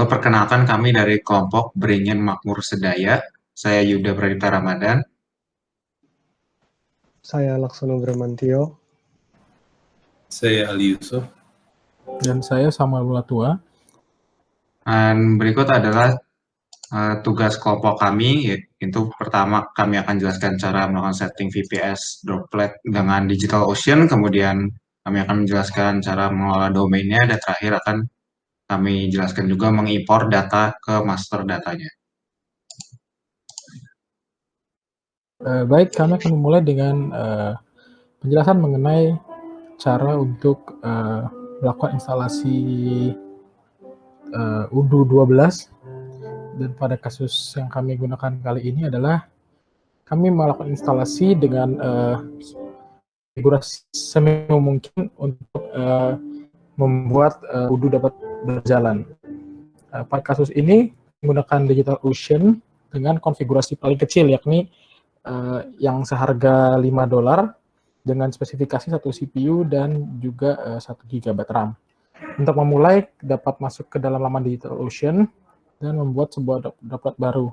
Halo, perkenalkan kami dari kelompok Beringin Makmur Sedaya. Saya Yuda Pradipta Ramadan. Saya Laksono Bramantio. Saya Ali Yusuf. Dan saya Samuel Mulatua. Dan berikut adalah tugas kelompok kami, yaitu pertama kami akan jelaskan cara melakukan setting VPS droplet dengan DigitalOcean, kemudian kami akan menjelaskan cara mengelola domainnya, dan terakhir akan kami jelaskan juga mengimpor data ke master datanya. Baik, kami akan memulai dengan penjelasan mengenai cara untuk melakukan instalasi Udo 12. Dan pada kasus yang kami gunakan kali ini adalah kami melakukan instalasi dengan konfigurasi seminimal mungkin untuk membuat Udo dapat berjalan. Pada kasus ini menggunakan DigitalOcean dengan konfigurasi paling kecil, yakni yang seharga $5 dengan spesifikasi 1 CPU dan juga 1 GB RAM. Untuk memulai, dapat masuk ke dalam laman DigitalOcean dan membuat sebuah droplet baru.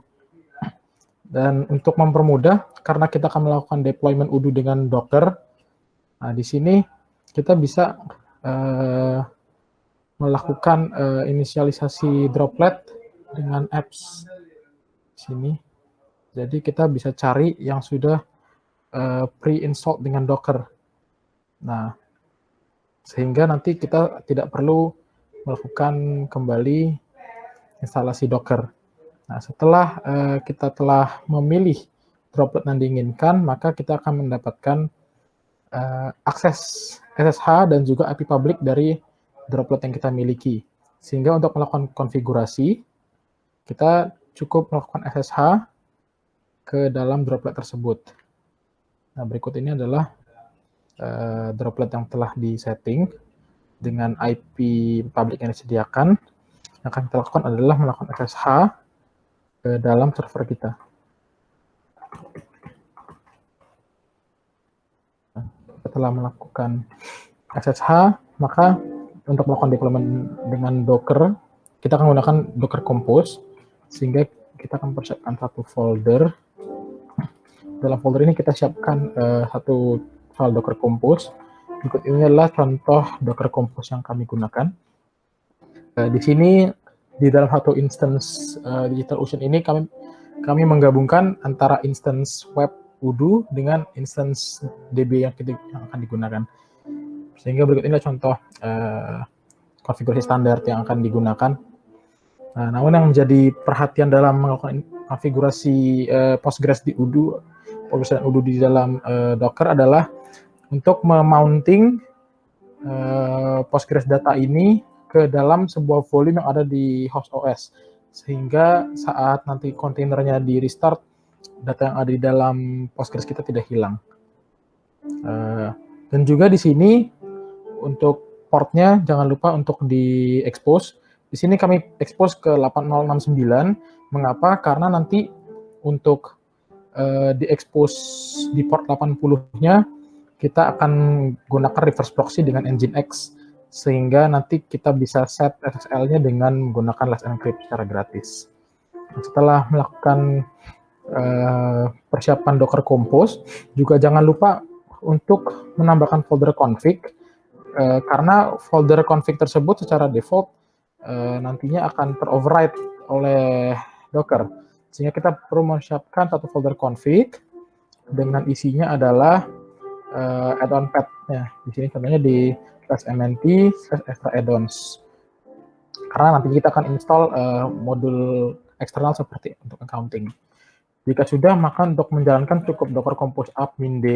Dan untuk mempermudah, karena kita akan melakukan deployment Udo dengan Docker, nah di sini kita bisa melakukan inisialisasi droplet dengan apps di sini. Jadi kita bisa cari yang sudah pre-installed dengan Docker. Nah, sehingga nanti kita tidak perlu melakukan kembali instalasi Docker. Nah, setelah kita telah memilih droplet yang diinginkan, maka kita akan mendapatkan akses SSH dan juga IP public dari droplet yang kita miliki. Sehingga untuk melakukan konfigurasi, kita cukup melakukan SSH ke dalam droplet tersebut. Nah, berikut ini adalah droplet yang telah disetting dengan IP public yang disediakan. Yang akan kita lakukan adalah melakukan SSH ke dalam server kita. Setelah melakukan SSH, maka untuk melakukan deployment dengan Docker, kita akan menggunakan Docker Compose, sehingga kita akan persiapkan satu folder. Dalam folder ini kita siapkan satu file Docker Compose. Berikut ini adalah contoh Docker Compose yang kami gunakan. Di sini, di dalam satu instance DigitalOcean ini, kami menggabungkan antara instance web Udo dengan instance DB yang akan digunakan. Sehingga berikut ini adalah contoh konfigurasi standar yang akan digunakan. Nah, namun yang menjadi perhatian dalam melakukan konfigurasi Postgres di Udo, Postgres Udo di dalam Docker adalah untuk memounting Postgres data ini ke dalam sebuah volume yang ada di host OS, sehingga saat nanti kontainernya di restart, data yang ada di dalam Postgres kita tidak hilang. Dan juga di sini untuk portnya jangan lupa untuk di expose. Di sini kami expose ke 8069. Mengapa? Karena nanti untuk di expose di port 80-nya kita akan gunakan reverse proxy dengan Nginx, sehingga nanti kita bisa set SSL-nya dengan menggunakan Let's Encrypt secara gratis. Setelah melakukan persiapan Docker Compose, juga jangan lupa untuk menambahkan folder config, karena folder config tersebut secara default nantinya akan ter-override oleh Docker. Sehingga kita perlu menyiapkan satu folder config dengan isinya adalah add-on path-nya. Di sini contohnya di /mnt/extra add-ons. Karena nanti kita akan install modul eksternal seperti untuk accounting. Jika sudah, maka untuk menjalankan cukup Docker Compose up -d.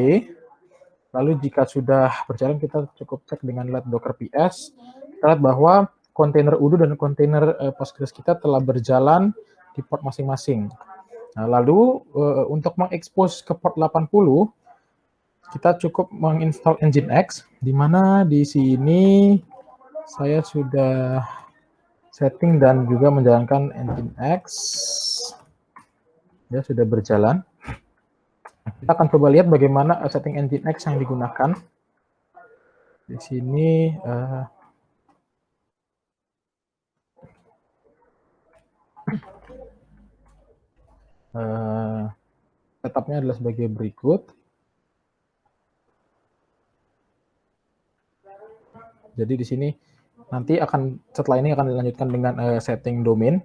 Lalu jika sudah berjalan, kita cukup cek dengan let docker ps. Kita lihat bahwa kontainer Udo dan kontainer Postgres kita telah berjalan di port masing-masing. Nah, lalu untuk mengekspos ke port 80, kita cukup menginstall Nginx, di mana di sini saya sudah setting dan juga menjalankan Nginx. Dia sudah berjalan. Kita akan coba lihat bagaimana setting Nginx yang digunakan. Di sini Setupnya adalah sebagai berikut. Jadi di sini nanti setelah ini akan dilanjutkan dengan setting domain.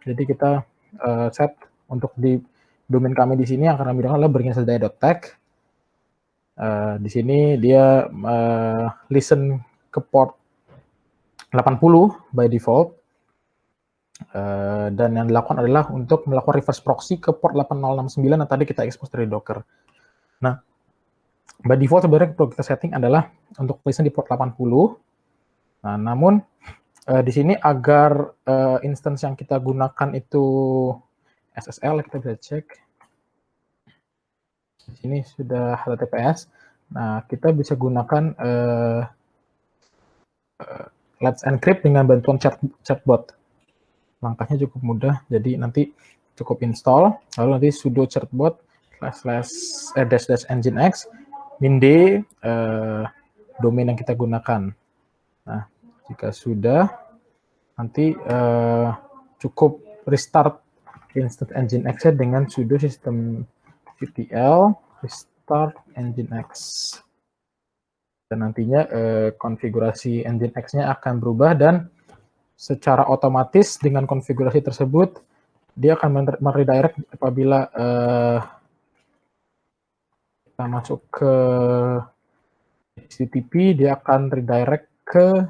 Jadi kita set untuk di domain kami di sini yang akan kami gunakan adalah beringinsedaya.tech. Di sini dia listen ke port 80 by default. Dan yang dilakukan adalah untuk melakukan reverse proxy ke port 8069 yang tadi kita expose dari Docker. Nah, by default sebenarnya perlu kita setting adalah untuk listen di port 80. Nah, namun di sini agar instance yang kita gunakan itu SSL, kita bisa cek. Di sini sudah HTTPS. Nah, kita bisa gunakan Let's Encrypt dengan bantuan chatbot. Langkahnya cukup mudah, jadi nanti cukup install, lalu nanti sudo chatbot /nginx -d domain yang kita gunakan. Nah, jika sudah, nanti cukup restart instance nginx-nya dengan sudo systemctl restart nginx. Dan nantinya konfigurasi nginx-nya akan berubah dan secara otomatis dengan konfigurasi tersebut dia akan meredirect apabila kita masuk ke HTTP, dia akan redirect ke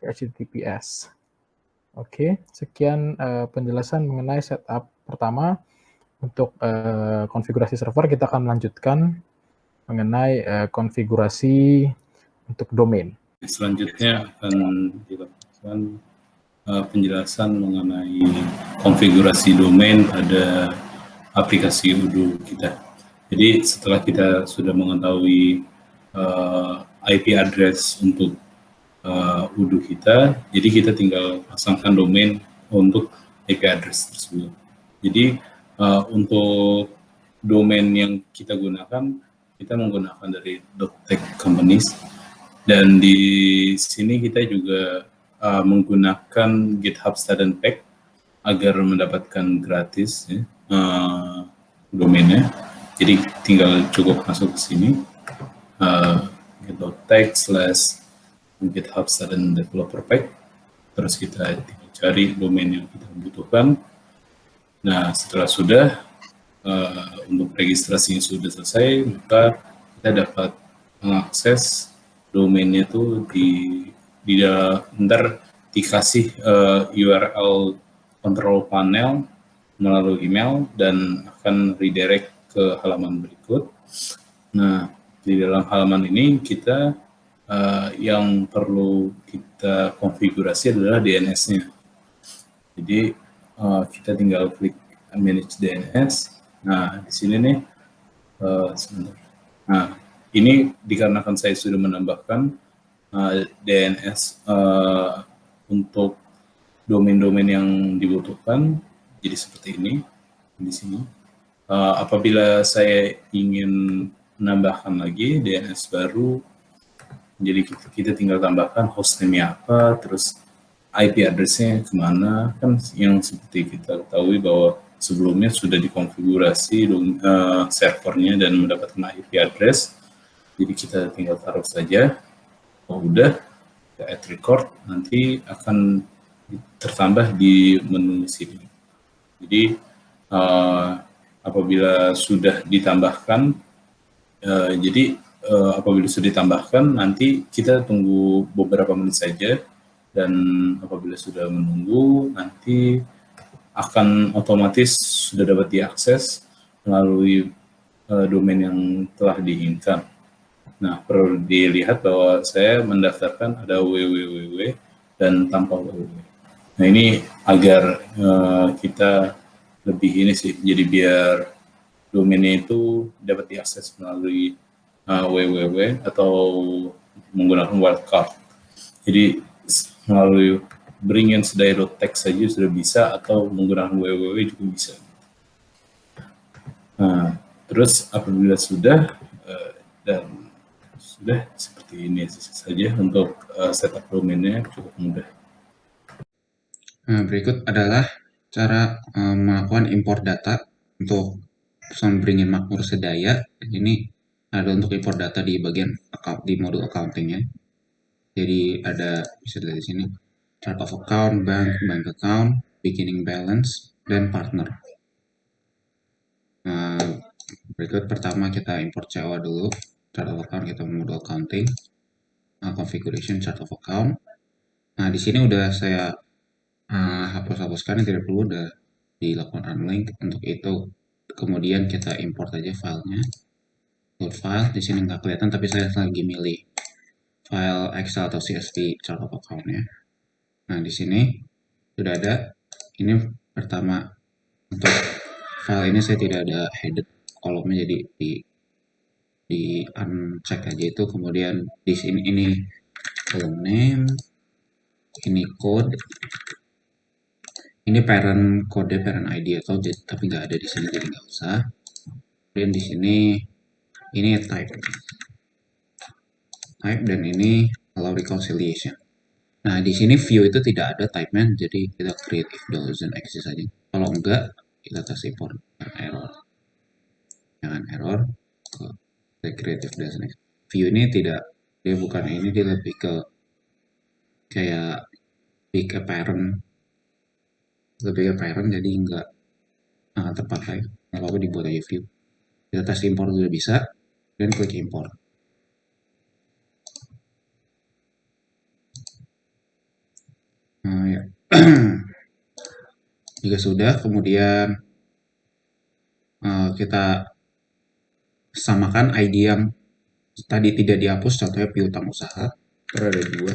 HTTPS. Oke, sekian penjelasan mengenai setup pertama. Untuk konfigurasi server kita akan melanjutkan mengenai konfigurasi untuk domain. Selanjutnya akan dilakukan penjelasan mengenai konfigurasi domain pada aplikasi Odoo kita. Jadi setelah kita sudah mengetahui IP address untuk Odoo kita, jadi kita tinggal pasangkan domain untuk IP address tersebut. Jadi untuk domain yang kita gunakan, kita menggunakan dari .tech companies, dan di sini kita juga menggunakan GitHub Student Pack agar mendapatkan gratis ya, domainnya. Jadi tinggal cukup masuk ke sini git.tech/GitHub Student Developer Pack, terus kita cari domain yang kita butuhkan. Nah, setelah sudah untuk registrasinya sudah selesai, maka kita dapat mengakses domainnya itu ntar dikasih URL control panel melalui email dan akan redirect ke halaman berikut. Nah, di dalam halaman ini kita yang perlu kita konfigurasi adalah DNS-nya. Jadi kita tinggal klik manage DNS. Nah, di sini nih sebentar. Nah, ini dikarenakan saya sudah menambahkan DNS untuk domain-domain yang dibutuhkan, jadi seperti ini di sini. Apabila saya ingin menambahkan lagi DNS baru, jadi kita tinggal tambahkan hostname-nya apa, terus IP address-nya kemana, kan yang seperti kita ketahui bahwa sebelumnya sudah dikonfigurasi servernya dan mendapatkan IP address, jadi kita tinggal taruh saja. Oh, udah, kita add record, nanti akan tertambah di menu sini. Jadi apabila sudah ditambahkan, apabila sudah ditambahkan, nanti kita tunggu beberapa menit saja, dan apabila sudah menunggu, nanti akan otomatis sudah dapat diakses melalui domain yang telah diinginkan. Nah, perlu dilihat bahwa saya mendaftarkan ada www dan tanpa www. Nah, ini agar kita lebih ini sih, jadi biar domainnya itu dapat diakses melalui www atau menggunakan wildcard. Jadi melalui beringinsedaya.tech saja sudah bisa, atau menggunakan www juga bisa. Nah, terus apabila sudah dan sudah seperti ini saja untuk setup domainnya, cukup mudah. Berikut adalah cara melakukan import data untuk bringin makmur sedaya. Ini ada untuk import data di bagian di modul accountingnya. Jadi ada bisa dilihat di sini chart of account, bank account, beginning balance, dan partner. Berikut pertama kita import COA dulu. Chart of account kita modul accounting, configuration chart of account. Nah di sini udah saya hapus-hapuskan yang tidak perlu, udah dilakukan unlink. Untuk itu kemudian kita import aja filenya. Load file di sini nggak kelihatan tapi saya lagi milih file Excel atau CSV chart of account-nya. Nah di sini sudah ada. Ini pertama untuk file ini saya tidak ada headed kolomnya, jadi di uncheck aja itu. Kemudian di sini ini name, ini code, ini parent kode, parent ID atau tapi nggak ada di sini jadi nggak usah. Kemudian di sini ini type, dan ini allow reconciliation. Nah di sini view itu tidak ada type-nya, jadi kita create if doesn't exist aja. Kalau enggak kita tes import error, jangan error. Ke create if doesn't exist. View ini tidak, dia bukan ini, dia lebih ke kayak big parent, lebih ke parent, jadi enggak terpakai. Nggak apa-apa dibuat aja view. Kita tes import udah bisa, dan klik import. Nah, ya. Jika sudah, kemudian kita samakan ID yang tadi tidak dihapus, contohnya piutang usaha. Terus ada 2.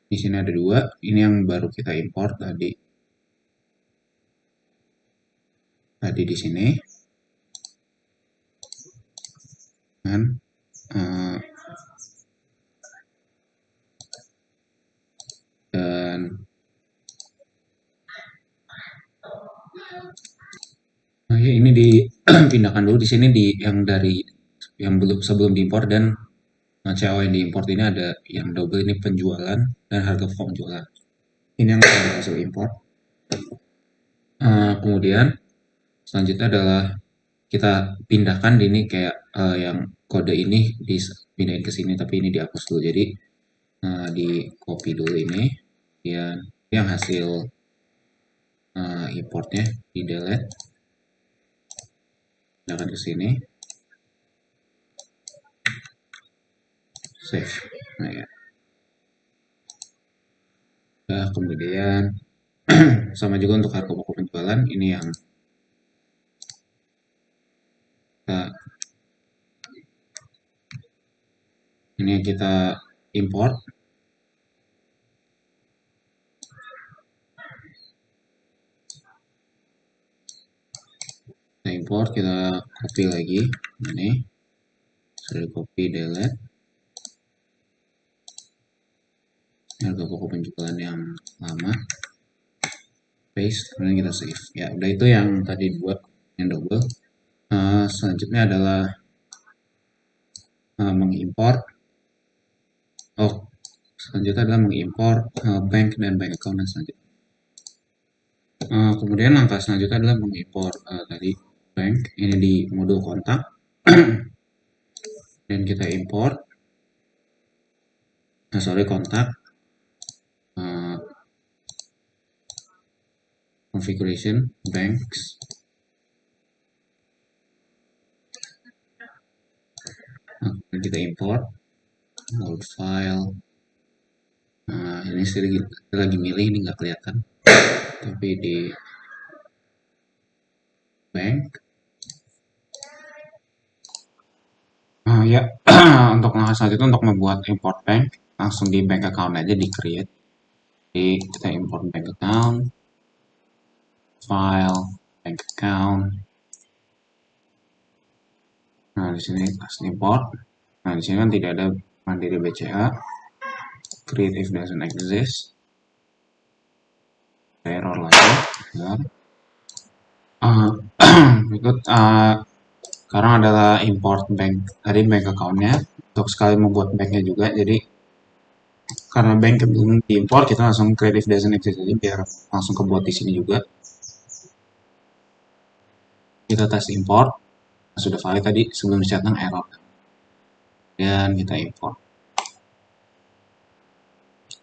Di sini ada 2. Ini yang baru kita import tadi. Di sini. Dan ini dipindahkan dulu. Di sini yang belum sebelum diimpor dan COA yang diimport ini ada yang double, ini penjualan dan harga form jualan. Ini yang ada hasil import. Kemudian selanjutnya adalah kita pindahkan ini kayak yang kode ini dipindahin ke sini, tapi ini dihapus dulu. Jadi di copy dulu ini, dan yang hasil importnya di delete, pindahkan ke sini, save. Nah ya. Kemudian sama juga untuk harga pokok penjualan, ini yang kita import. Kita import, kita copy lagi. Ini sudah di copy, delete. Harga pokok penjualan yang lama, paste, kemudian kita save. Ya udah, itu yang tadi buat yang double. Selanjutnya adalah mengimport. Selanjutnya adalah mengimport bank dan bank account dan selanjutnya. Kemudian langkah selanjutnya adalah mengimport tadi bank, ini di modul kontak. Dan kita import, kontak, configuration, banks. Kemudian kita import, load file. Ini saya lagi milih, ini nggak kelihatan, tapi di bank. Ya, untuk langkah selanjutnya untuk membuat import bank, langsung di bank account aja di create. Jadi kita import bank account, file, bank account. Nah di sini langsung import. Nah di sini kan tidak ada Mandiri BCA. Create if doesn't exist. Error lagi. Berikut sekarang adalah import bank, tadi bank account-nya, untuk sekali membuat banknya juga. Jadi karena bank belum diimport, kita langsung create doesn't exist aja biar langsung kebuat di sini juga. Kita tes import, sudah valid tadi sebelum dicetak error. Dan kita import.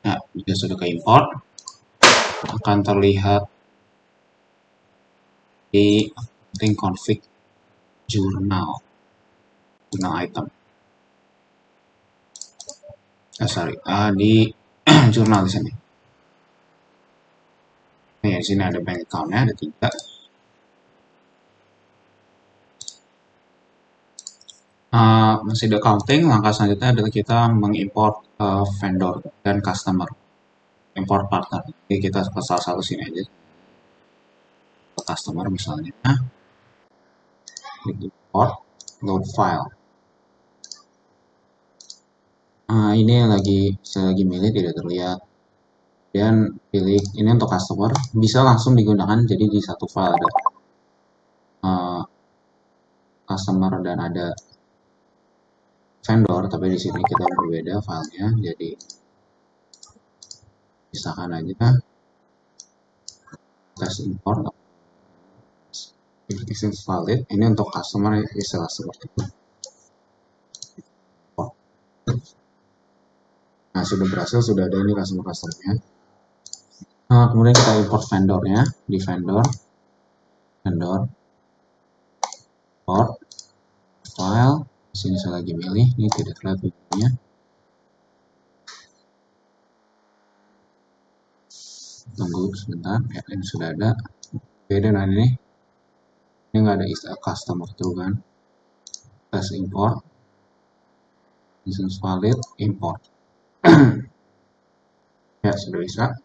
Nah, jika sudah ke import, akan terlihat di config jurnal item. Di jurnal di sini. Di sini ada bank account-nya, ada 3. Masih ada accounting, langkah selanjutnya adalah kita mengimport vendor dan customer, import partner. Jadi kita ke salah satu sini aja, ke customer misalnya, klik import, load file. Ini saya lagi milih tidak terlihat, dan pilih ini untuk customer, bisa langsung digunakan, jadi di satu file ada customer dan ada vendor, tapi di sini kita berbeda filenya, jadi pisahkan aja. Tes import, if is valid, ini untuk customer istilah seperti itu. Nah, sudah berhasil, sudah ada ini customer-nya. Kemudian kita import vendornya di vendor, import file. Di sini saya lagi milih, ini tidak terlihat videonya. Tunggu sebentar, ya ini sudah ada. Beda dengan ini nggak ada istilah customer tuh kan. Tes import, license valid, import. Ya, sudah bisa.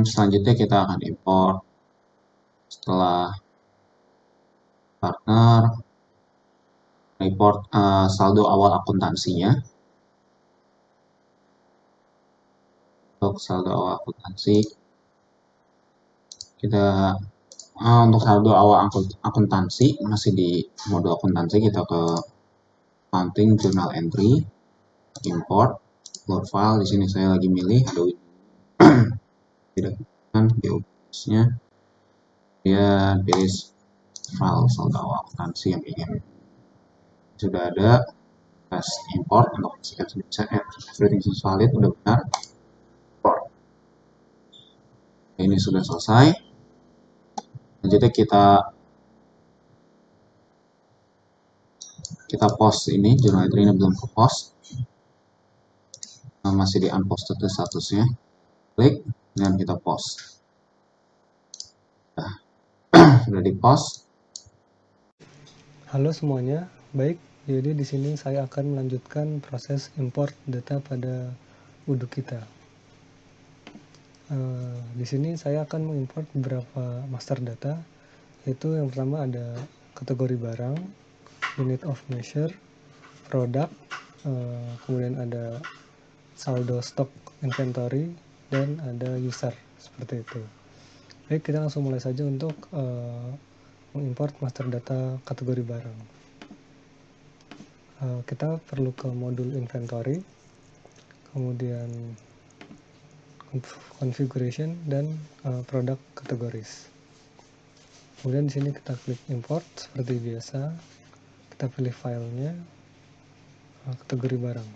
Selanjutnya kita akan import setelah partner, import saldo awal akuntansinya. Untuk saldo awal akuntansi, kita untuk saldo awal akuntansi masih di mode akuntansi, kita ke accounting journal entry, import, load file. Di sini saya lagi milih ada tidak kan nya, dia pilih file saldo awal akuntansi yang ingin. Sudah ada, tes import untuk memastikan everything is valid, udah benar. Import. Ini sudah selesai. Selanjutnya kita post ini, journal entry ini belum ke post, masih di unposted statusnya. Klik dan kita post. Sudah di post. Halo semuanya, baik. Jadi di sini saya akan melanjutkan proses import data pada Odoo kita. Di sini saya akan mengimport beberapa master data, yaitu yang pertama ada kategori barang, unit of measure, produk, kemudian ada saldo stok inventory, dan ada user, seperti itu. Baik, kita langsung mulai saja untuk mengimport master data kategori barang. Kita perlu ke modul inventory, kemudian configuration, dan product categories. Kemudian di sini kita klik import seperti biasa. Kita pilih filenya, kategori barang.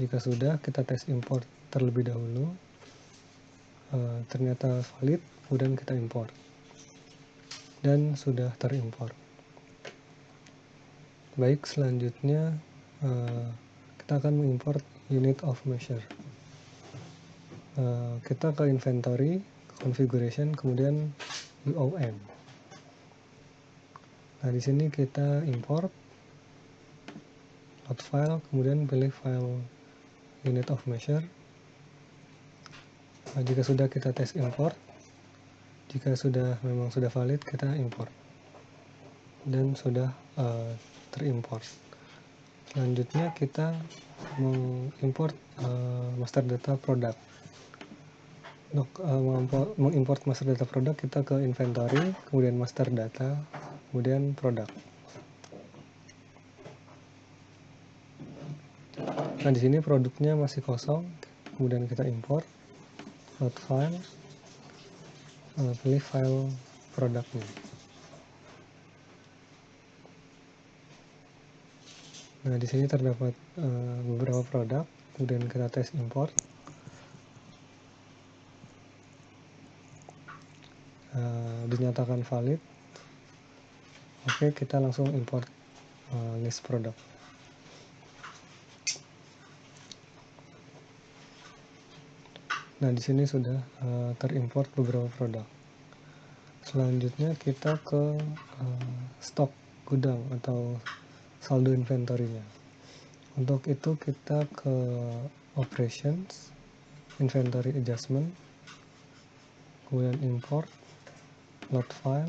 Jika sudah, kita tes import terlebih dahulu. Ternyata valid, kemudian kita import. Dan sudah terimport. Baik, selanjutnya kita akan mengimport unit of measure. Kita ke inventory, configuration, kemudian UOM. Nah, di sini kita import, load file, kemudian pilih file unit of measure. Jika sudah, kita tes import. Jika memang sudah valid, kita import. Dan sudah terimport. Selanjutnya kita mengimport master data produk. Untuk mengimport master data produk, kita ke inventory, kemudian master data, kemudian produk. Nah, di sini produknya masih kosong, kemudian kita import, load file, pilih file produknya. Nah, di sini terdapat beberapa produk, kemudian kita tes import. Dinyatakan valid. Oke, kita langsung import list produk. Nah, di sini sudah terimport beberapa produk. Selanjutnya kita ke stok gudang atau saldo inventory-nya. Untuk itu kita ke operations, inventory adjustment, kemudian import, load file,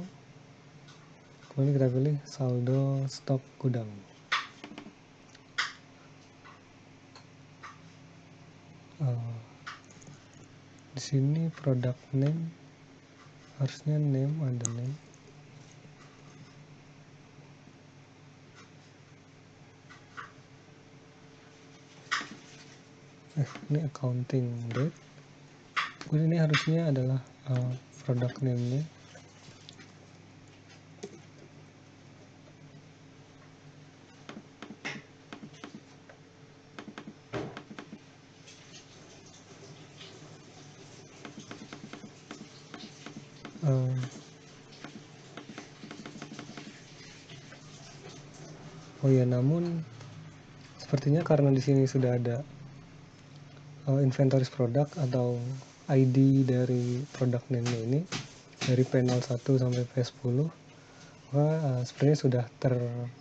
kemudian kita pilih saldo stok gudang. Di sini product name, harusnya name ada name. Ini accounting date. Kemudian ini harusnya adalah product name-nya. Oh ya, namun sepertinya karena di sini sudah ada inventories produk atau ID dari product name-nya ini dari P01 sampai P10, maka sebenarnya sudah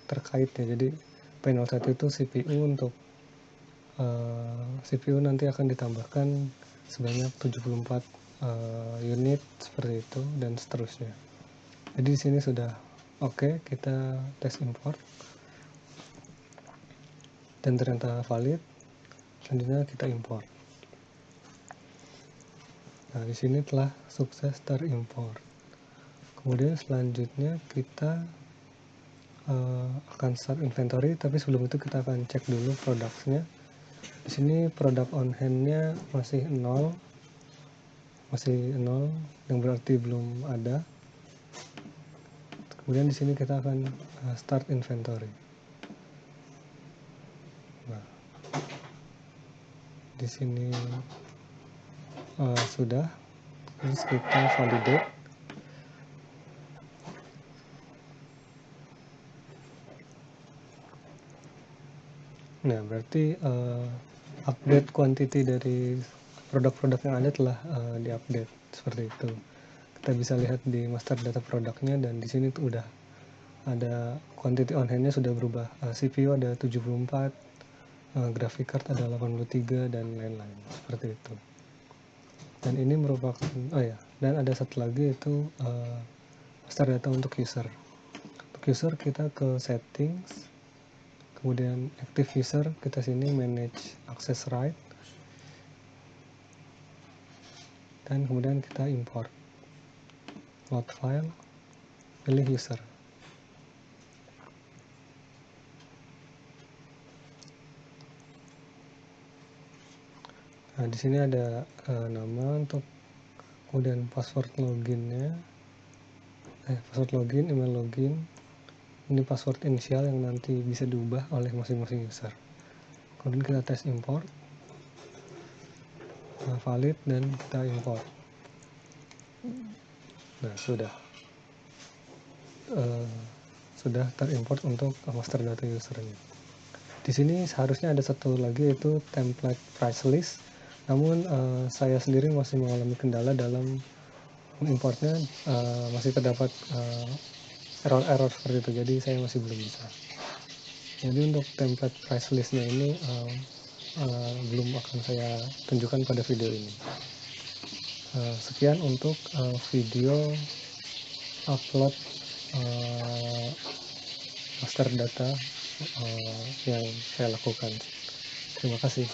terkait ya. Jadi P01 itu CPU, untuk CPU nanti akan ditambahkan sebanyak 74 unit seperti itu dan seterusnya. Jadi di sini sudah oke, kita tes import dan ternyata valid. Selanjutnya kita import. Nah, di sini telah sukses terimport. Kemudian selanjutnya kita akan start inventory, tapi sebelum itu kita akan cek dulu produknya. Di sini produk on hand-nya masih 0, yang berarti belum ada. Kemudian di sini kita akan start inventory. Nah, di sini sudah, terus kita validate. Nah, berarti update quantity dari produk-produk yang ada telah diupdate seperti itu. Kita bisa lihat di master data produknya, dan di sini tuh udah ada quantity on hand-nya sudah berubah. CPU ada 74, graphic card ada 83 dan lain-lain seperti itu. Dan ini merupakan dan ada satu lagi, itu master data untuk user. Untuk user kita ke settings, kemudian active user, kita sini manage access right, dan kemudian kita import load file, pilih user. Nah, di sini ada nama, untuk kemudian password loginnya, password login, email login. Ini password inisial yang nanti bisa diubah oleh masing-masing user. Kemudian kita tes import, valid, dan kita import. Nah, sudah terimport untuk master data usernya. Di sini seharusnya ada satu lagi, yaitu template price list. Namun saya sendiri masih mengalami kendala dalam mengimportnya, masih terdapat error seperti itu, jadi saya masih belum bisa. Jadi untuk template price listnya ini belum akan saya tunjukkan pada video ini. Sekian untuk video upload master data yang saya lakukan. Terima kasih.